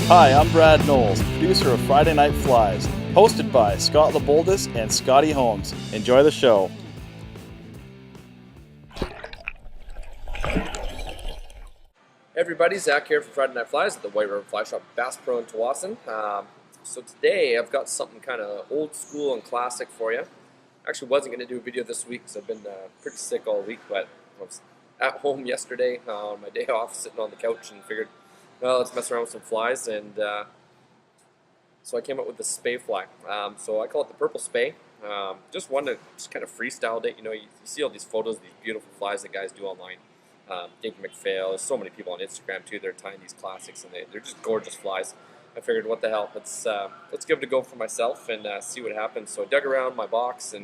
Hi, I'm Brad Knowles, producer of Friday Night Flies, hosted by Scott LeBoldis and Scotty Holmes. Enjoy the show. Hey everybody, Zach here from Friday Night Flies at the White River Fly Shop, Bass Pro in Tawasin. So today I've got something kind of old school and classic for you. Actually wasn't going to do a video this week because I've been pretty sick all week, but I was at home yesterday on my day off, sitting on the couch, and figured, well, let's mess around with some flies, and so I came up with the Spey fly. So I call it the purple Spey. Just wanted to just kind of freestyled it. You know, you see all these photos of these beautiful flies that guys do online. Dink McPhail, there's so many people on Instagram too that are tying these classics, and they're just gorgeous flies. I figured, what the hell, let's give it a go for myself and see what happens. So I dug around my box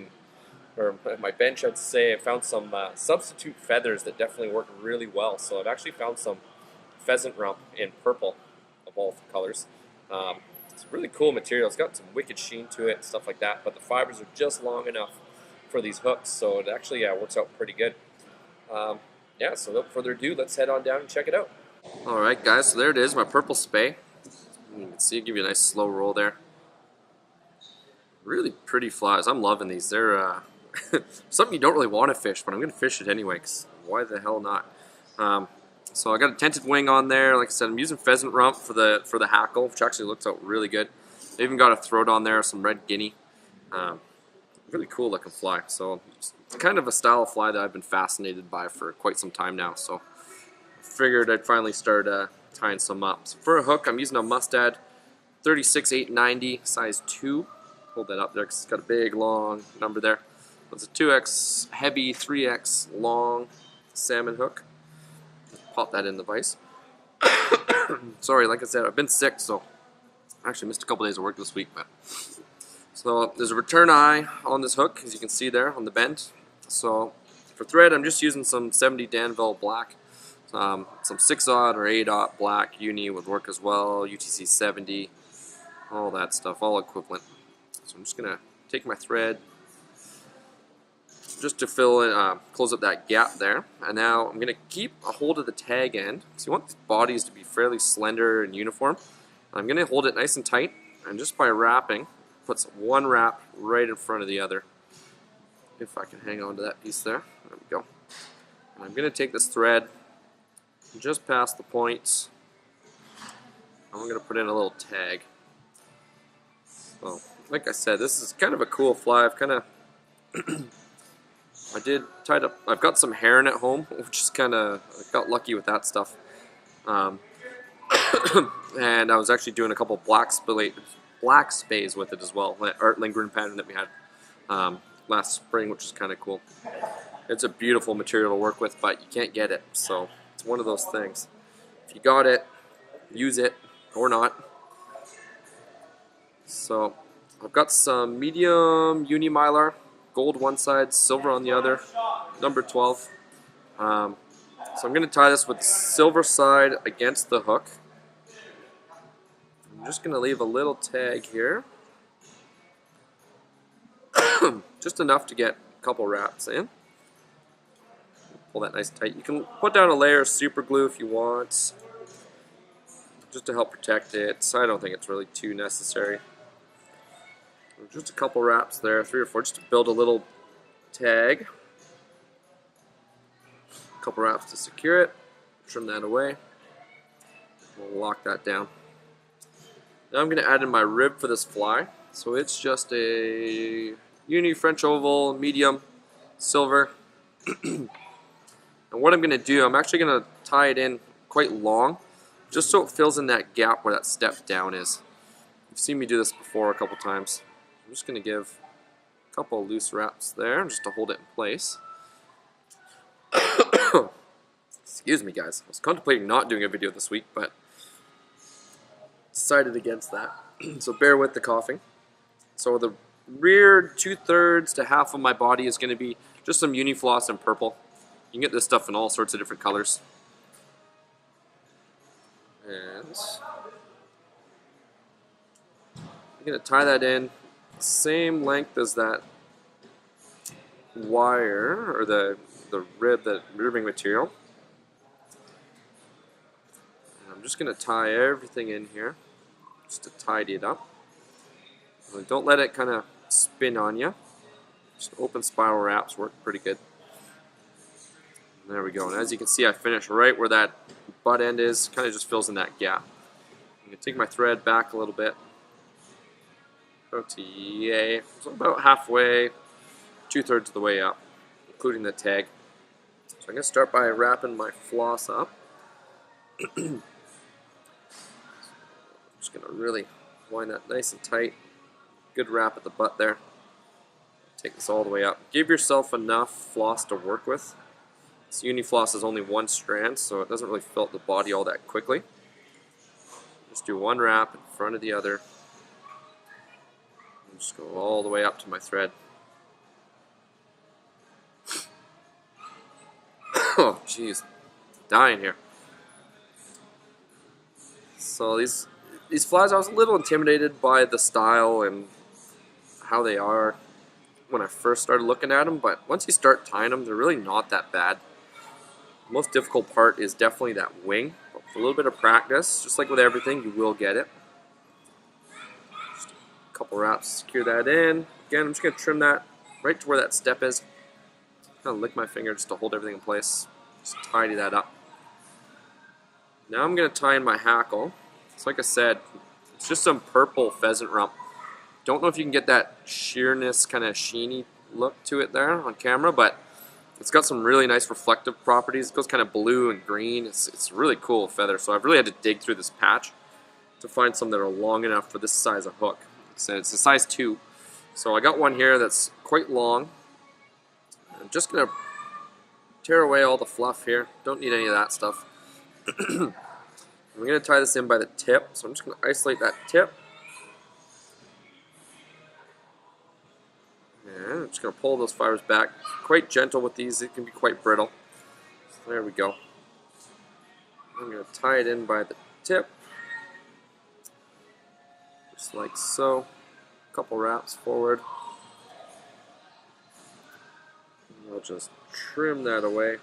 or my bench, I'd say. I found some substitute feathers that definitely work really well. So I've actually found some pheasant rump in purple of all colors. It's a really cool material. It's got some wicked sheen to it and stuff like that, but the fibers are just long enough for these hooks, so it actually works out pretty good. Yeah, so without further ado, let's head on down and check it out. Alright guys, so there it is, my purple Spey. You can see, give you a nice slow roll there. Really pretty flies. I'm loving these. They're something you don't really want to fish, but I'm going to fish it anyway, because why the hell not? So I got a tented wing on there. Like I said, I'm using pheasant rump for the hackle, which actually looks out really good. I even got a throat on there, some red guinea. Really cool looking fly. So it's kind of a style of fly that I've been fascinated by for quite some time now. So I figured I'd finally start tying some up. So for a hook, I'm using a Mustad 36-890 size 2. Hold that up there because it's got a big long number there. It's a 2X heavy, 3X long salmon hook. Pop that in the vise. Sorry, like I said, I've been sick, so I actually missed a couple days of work this week. But so there's a return eye on this hook, as you can see there on the bend. So for thread, I'm just using some 70 Danville black. Some 6-aught or 8-aught black uni would work as well. UTC 70, all that stuff, all equivalent. So I'm just gonna take my thread just to fill in, close up that gap there. And now I'm going to keep a hold of the tag end. So you want these bodies to be fairly slender and uniform. I'm going to hold it nice and tight, and just by wrapping, puts one wrap right in front of the other. If I can hang on to that piece there. There we go. And I'm going to take this thread just past the points. I'm going to put in a little tag. So, like I said, this is kind of a cool fly. I've kind of I've got some heron at home, which is kind of, I got lucky with that stuff. And I was actually doing a couple black spays with it as well, that Art Lindgren pattern that we had last spring, which is kind of cool. It's a beautiful material to work with, but you can't get it, so it's one of those things. If you got it, use it, or not. So I've got some medium uni mylar. Gold one side, silver on the other, number 12. So I'm going to tie this with the silver side against the hook. I'm just going to leave a little tag here. Just enough to get a couple wraps in. Pull that nice and tight. You can put down a layer of super glue if you want, just to help protect it. So I don't think it's really too necessary. Just a couple wraps there, 3 or 4, just to build a little tag. A couple wraps to secure it. Trim that away. We'll lock that down. Now I'm going to add in my rib for this fly. So it's just a uni French oval, medium, silver. And what I'm going to do, I'm actually going to tie it in quite long, just so it fills in that gap where that step down is. You've seen me do this before a couple times. I'm just going to give a couple loose wraps there just to hold it in place. Excuse me, guys. I was contemplating not doing a video this week, but decided against that. So bear with the coughing. So the rear 2/3 to half of my body is going to be just some Unifloss in purple. You can get this stuff in all sorts of different colors. And I'm going to tie that in same length as that wire, or the ribbing material. And I'm just going to tie everything in here. just to tidy it up. And don't let it kind of spin on you. Just open spiral wraps work pretty good. And there we go. And as you can see, I finished right where that butt end is. Kind of just fills in that gap. I'm going to take my thread back a little bit. About to yay. So about halfway, 2/3 of the way up, including the tag. So I'm going to start by wrapping my floss up. I'm just going to really wind that nice and tight. Good wrap at the butt there. Take this all the way up. Give yourself enough floss to work with. This uni-floss is only one strand, so it doesn't really fill up the body all that quickly. Just do one wrap in front of the other. And just go all the way up to my thread. Oh, jeez. Dying here. So these flies, I was a little intimidated by the style and how they are when I first started looking at them, but once you start tying them, they're really not that bad. The most difficult part is definitely that wing. But with a little bit of practice, just like with everything, you will get it. Just a couple wraps, secure that in. Again, I'm just going to trim that right to where that step is. Kind of lick my finger just to hold everything in place. Just tidy that up. Now I'm going to tie in my hackle. So like I said, it's just some purple pheasant rump. Don't know if you can get that sheerness, kind of sheeny look to it there on camera, but it's got some really nice reflective properties. It goes kind of blue and green. It's a really cool feather, so I've really had to dig through this patch to find some that are long enough for this size of hook. Like I said, it's a size 2. So I got one here that's quite long. I'm just going to tear away all the fluff here. Don't need any of that stuff. I'm going to tie this in by the tip, so I'm just going to isolate that tip. And I'm just going to pull those fibers back. Quite gentle with these, it can be quite brittle. So there we go. I'm going to tie it in by the tip. Just like so. A couple wraps forward. And I'll just trim that away.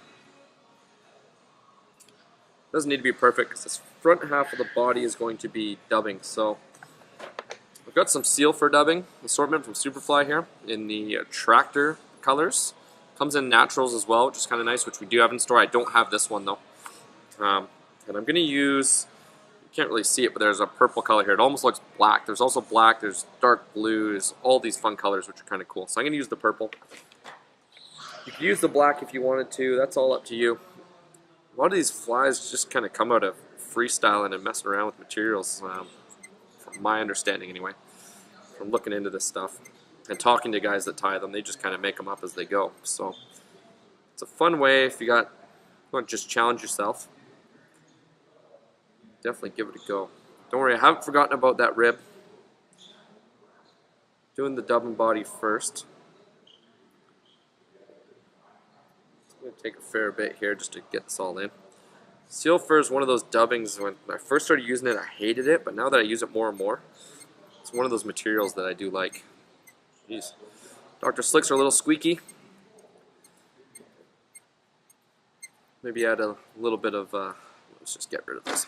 Doesn't need to be perfect because this front half of the body is going to be dubbing. So I've got some seal fur dubbing assortment from Superfly here in the tractor colors. Comes in naturals as well, which is kind of nice, which we do have in store. I don't have this one though. And I'm going to use, you can't really see it, but there's a purple color here. It almost looks black. There's also black, there's dark blue, there's all these fun colors which are kind of cool. So I'm going to use the purple. You could use the black if you wanted to, that's all up to you. A lot of these flies just kind of come out of freestyling and messing around with materials, from my understanding anyway, from looking into this stuff and talking to guys that tie them. They just kind of make them up as they go. So it's a fun way if you want to just challenge yourself. Definitely give it a go. Don't worry, I haven't forgotten about that rib. Doing the dubbing body first. I'm going to take a fair bit here just to get this all in. Seal fur is one of those dubbings. When I first started using it, I hated it, but now that I use it more and more, it's one of those materials that I do like. Jeez. Dr. Slicks are a little squeaky. Maybe add a little bit of, let's just get rid of this.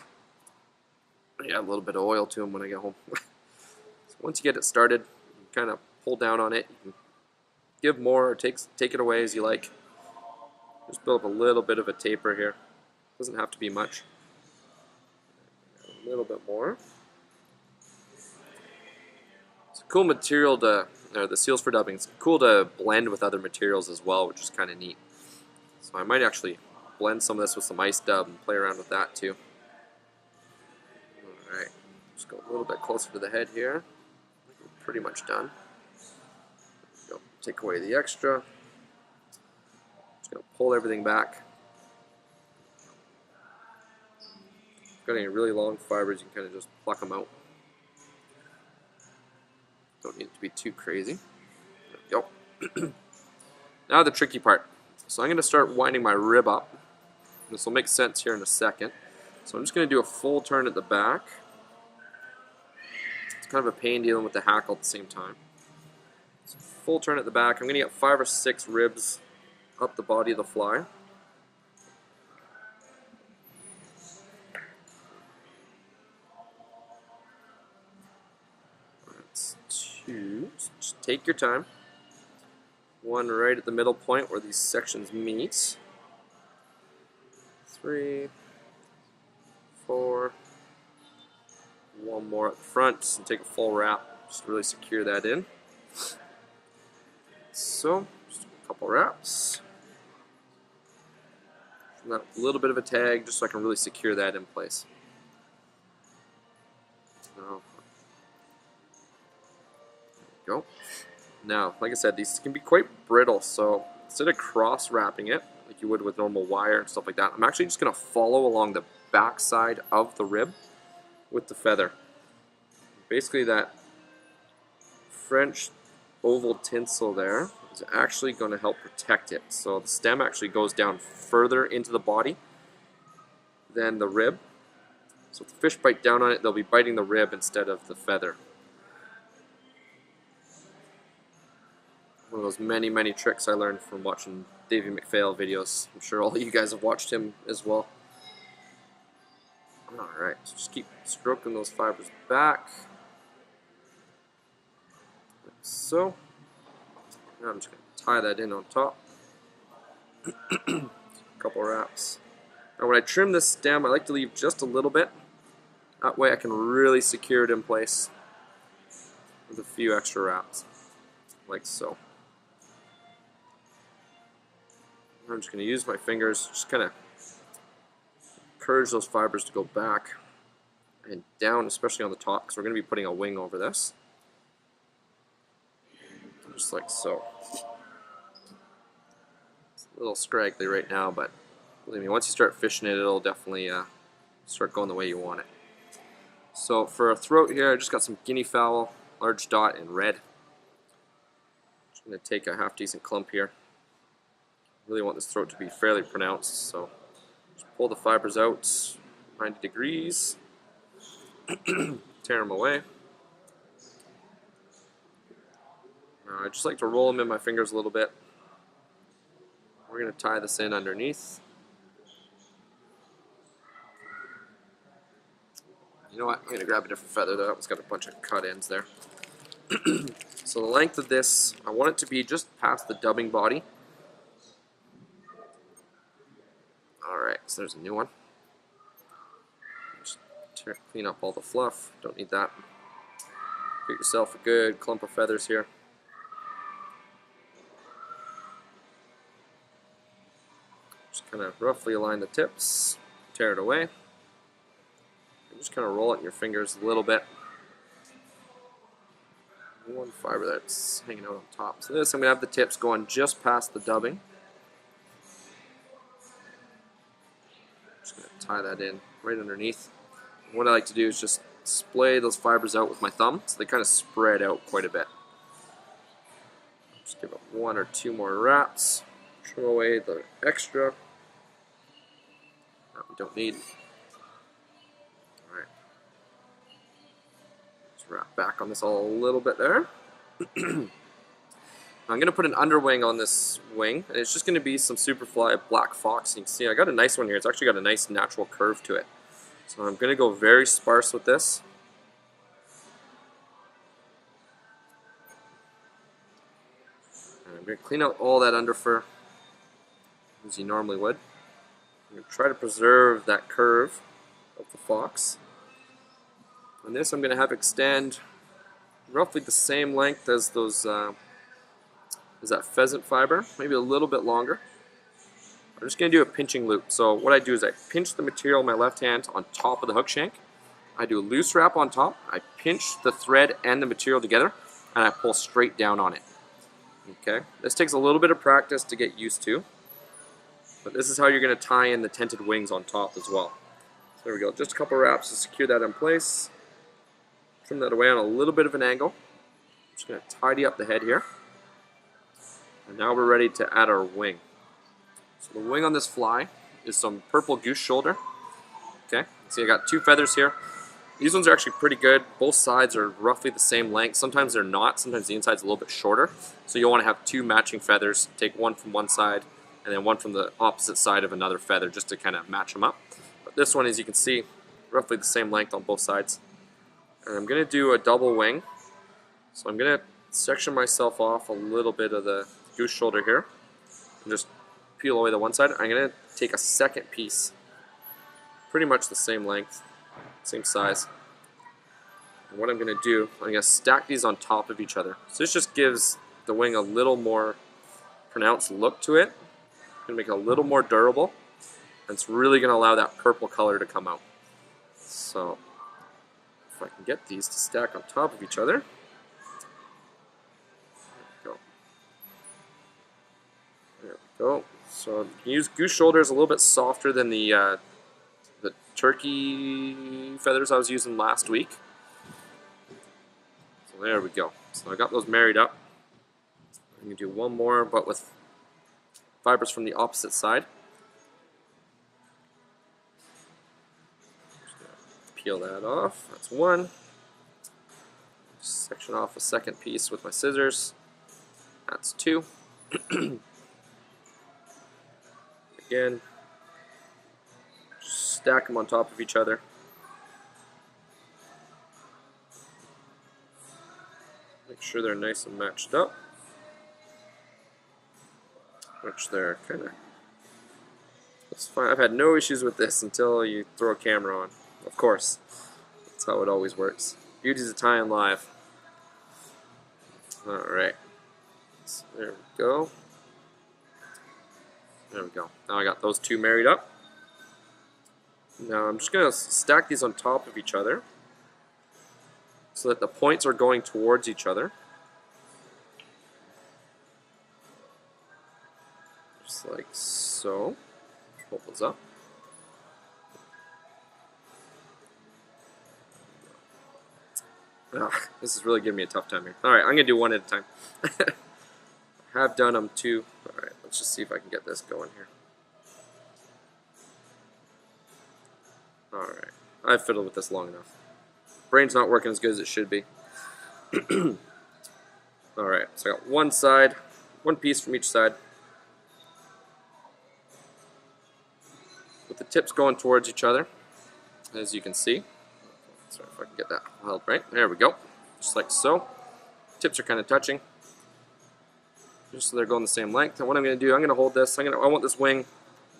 Add a little bit of oil to them when I get home. So once you get it started, you kind of pull down on it. You can give more or take it away as you like. Just build up a little bit of a taper here. Doesn't have to be much. A little bit more. It's a cool material to, the seals for dubbing, it's cool to blend with other materials as well, which is kind of neat. So I might actually blend some of this with some ice dub and play around with that too. Alright, just go a little bit closer to the head here. We're pretty much done. Go take away the extra. Just going to pull everything back. If you've got any really long fibers, you can kind of just pluck them out. Don't need it to be too crazy. There we go. Now the tricky part. So I'm going to start winding my rib up. This will make sense here in a second. So I'm just going to do a full turn at the back. It's kind of a pain dealing with the hackle at the same time. So full turn at the back. I'm going to get 5 or 6 ribs up the body of the fly. 2. Just take your time. 1 right at the middle point where these sections meet. 3, 4. 1 more at the front, and take a full wrap. Just really secure that in. So, just a couple wraps. And a little bit of a tag, just so I can really secure that in place. So, there we go. Now, like I said, these can be quite brittle, so instead of cross-wrapping it, like you would with normal wire and stuff like that, I'm actually just going to follow along the back side of the rib with the feather. Basically, that French oval tinsel there is actually going to help protect it. So the stem actually goes down further into the body than the rib. So if the fish bite down on it, they'll be biting the rib instead of the feather. One of those many, many tricks I learned from watching Davey McPhail videos. I'm sure all of you guys have watched him as well. Alright, so just keep stroking those fibers back. Like so. Now I'm just going to tie that in on top. A couple wraps. Now when I trim this stem, I like to leave just a little bit. That way I can really secure it in place with a few extra wraps. Like so. I'm just going to use my fingers, just kind of encourage those fibers to go back and down, especially on the top, because we're going to be putting a wing over this. Just like so. It's a little scraggly right now, but believe me, once you start fishing it, it'll definitely start going the way you want it. So for a throat here, I just got some guinea fowl, large dot, and red. Just going to take a half decent clump here. Really want this throat to be fairly pronounced, so just pull the fibers out 90 degrees, tear them away. I just like to roll them in my fingers a little bit. We're going to tie this in underneath. You know what, I'm going to grab a different feather though, it's got a bunch of cut ends there. So the length of this, I want it to be just past the dubbing body. Alright, so there's a new one. Just clean up all the fluff, don't need that. Get yourself a good clump of feathers here. Just kind of roughly align the tips, tear it away. And just kind of roll it in your fingers a little bit. One fiber that's hanging out on top. So this, I'm going to have the tips going just past the dubbing. Just going to tie that in right underneath. And what I like to do is just splay those fibers out with my thumb so they kind of spread out quite a bit. Just give it 1 or 2 more wraps. Trim away the extra that we don't need. Alright. Just wrap back on this all a little bit there. I'm going to put an underwing on this wing, and it's just going to be some Superfly Black Fox. You can see I got a nice one here. It's actually got a nice natural curve to it. So I'm going to go very sparse with this. And I'm going to clean out all that underfur as you normally would. I'm going to try to preserve that curve of the fox. And this I'm going to have extend roughly the same length as those as that pheasant fiber, maybe a little bit longer. I'm just going to do a pinching loop. So what I do is I pinch the material in my left hand on top of the hook shank. I do a loose wrap on top. I pinch the thread and the material together, and I pull straight down on it. Okay, this takes a little bit of practice to get used to, but this is how you're going to tie in the tented wings on top as well. So there we go, just a couple wraps to secure that in place. Trim that away on a little bit of an angle. I'm just going to tidy up the head here. And now we're ready to add our wing. So the wing on this fly is some purple goose shoulder. Okay, see I got 2 feathers here. These ones are actually pretty good. Both sides are roughly the same length. Sometimes they're not. Sometimes the inside's a little bit shorter. So you'll want to have 2 matching feathers. Take one from one side and then one from the opposite side of another feather just to kind of match them up. But this one, as you can see, roughly the same length on both sides. And I'm going to do a double wing. So I'm going to section myself off a little bit of the goose shoulder here and just peel away the one side. I'm going to take a second piece, pretty much the same length, same size. And what I'm going to do, I'm going to stack these on top of each other. So this just gives the wing a little more pronounced look to it. It's going to make it a little more durable. And it's really going to allow that purple color to come out. So if I can get these to stack on top of each other. There we go. So you can use goose shoulders a little bit softer than the turkey feathers I was using last week. So there we go. So I got those married up. I'm going to do one more, but with fibers from the opposite side. Just gonna peel that off. That's one. Just section off a second piece with my scissors. That's two. Again, just stack them on top of each other. Make sure they're nice and matched up. Which they're kind of, it's fine. I've had no issues with this until you throw a camera on. Of course, that's how it always works. Beauty's a tie and live. All right, so there we go. There we go. Now I got those two married up. Now I'm just going to stack these on top of each other so that the points are going towards each other. Just like so. Hold those up. This is really giving me a tough time here. Alright, I'm going to do one at a time. I have done them two. Alright, let's just see if I can get this going here. Alright, I've fiddled with this long enough. Brain's not working as good as it should be. Alright, so I got one side, one piece from each side, with the tips going towards each other, as you can see. Sorry if I can get that held right. There we go. Just like so. Tips are kind of touching, just so they're going the same length. And what I'm going to do, I'm going to hold this. I want this wing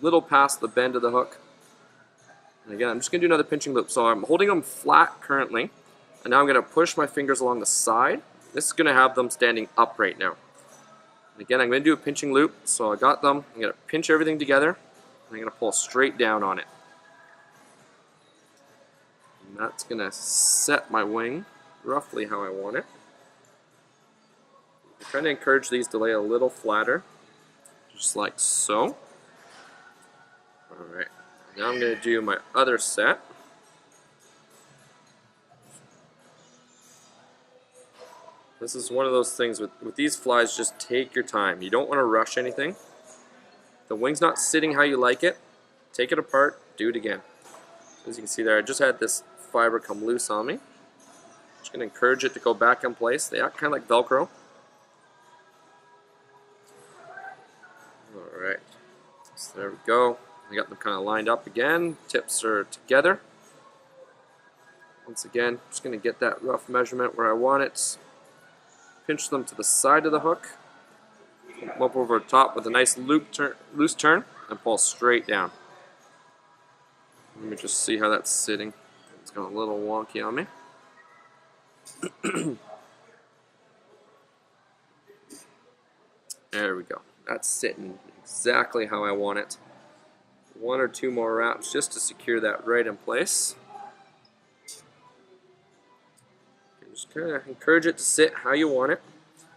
a little past the bend of the hook. And again, I'm just going to do another pinching loop. So I'm holding them flat currently, and now I'm going to push my fingers along the side. This is going to have them standing up right now. And again, I'm going to do a pinching loop. So I got them. I'm going to pinch everything together, and I'm going to pull straight down on it. And that's going to set my wing roughly how I want it. I'm trying to encourage these to lay a little flatter, just like so. Alright, now I'm going to do my other set. This is one of those things with these flies, just take your time. You don't want to rush anything. The wing's not sitting how you like it. Take it apart, do it again. As you can see there, I just had this fiber come loose on me. Just going to encourage it to go back in place. They act kind of like Velcro. Alright, so there we go. I got them kind of lined up again. Tips are together. Once again, just going to get that rough measurement where I want it. Pinch them to the side of the hook. Come up over the top with a nice loose turn and pull straight down. Let me just see how that's sitting. It's going a little wonky on me. There we go. That's sitting exactly how I want it. One or two more wraps just to secure that right in place. Just kind of encourage it to sit how you want it.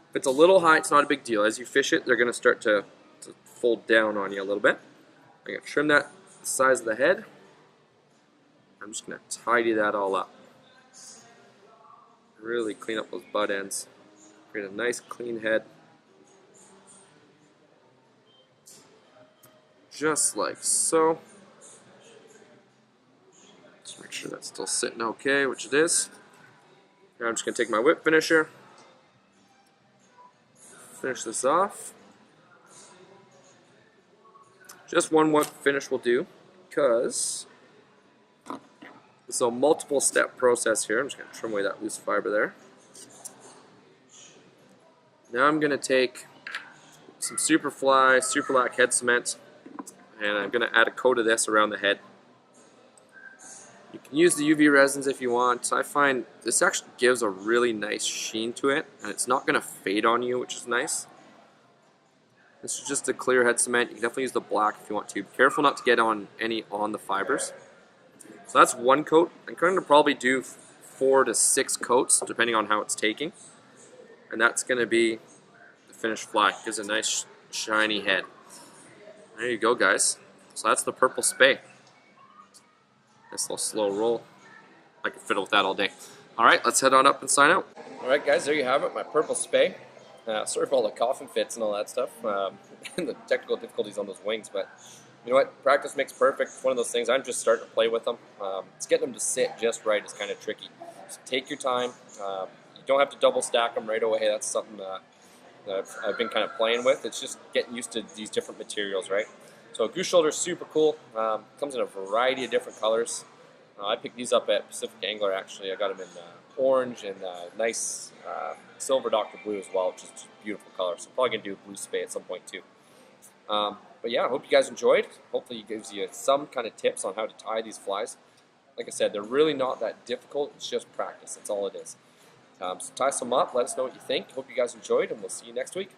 If it's a little high, it's not a big deal. As you fish it, they're going to start to fold down on you a little bit. I'm going to trim that the size of the head. I'm just going to tidy that all up. Really clean up those butt ends. Create a nice clean head. Just like so. Just make sure that's still sitting okay, which it is. Now I'm just going to take my whip finisher, finish this off. Just one whip finish will do, because this is a multiple step process here. I'm just going to trim away that loose fiber there. Now I'm going to take some Superfly Superlac head cement, and I'm going to add a coat of this around the head. You can use the UV resins if you want. I find this actually gives a really nice sheen to it, and it's not going to fade on you, which is nice. This is just a clear head cement. You can definitely use the black if you want to. Be careful not to get on any on the fibers. So that's one coat. I'm going to probably do 4 to 6 coats, depending on how it's taking. And that's going to be the finished fly. Gives a nice shiny head. There you go, guys. So that's the purple Spey. Nice little slow roll. I could fiddle with that all day. Alright, let's head on up and sign out. Alright guys, there you have it, my purple Spey. Sorry for all the coughing fits and all that stuff, and the technical difficulties on those wings, but you know what, practice makes perfect. It's one of those things. I'm just starting to play with them. It's getting them to sit just right is kind of tricky. So take your time. You don't have to double stack them right away. That's something that I've been kind of playing with. It's just getting used to these different materials, right? So goose shoulder is super cool. Comes in a variety of different colors. I picked these up at Pacific Angler actually. I got them in orange and nice silver Dr. Blue as well, which is just a beautiful color. So I'm probably going to do blue Spey at some point too. But yeah, I hope you guys enjoyed. Hopefully it gives you some kind of tips on how to tie these flies. Like I said, they're really not that difficult. It's just practice. That's all it is. So tie some up. Let us know what you think. Hope you guys enjoyed, and we'll see you next week.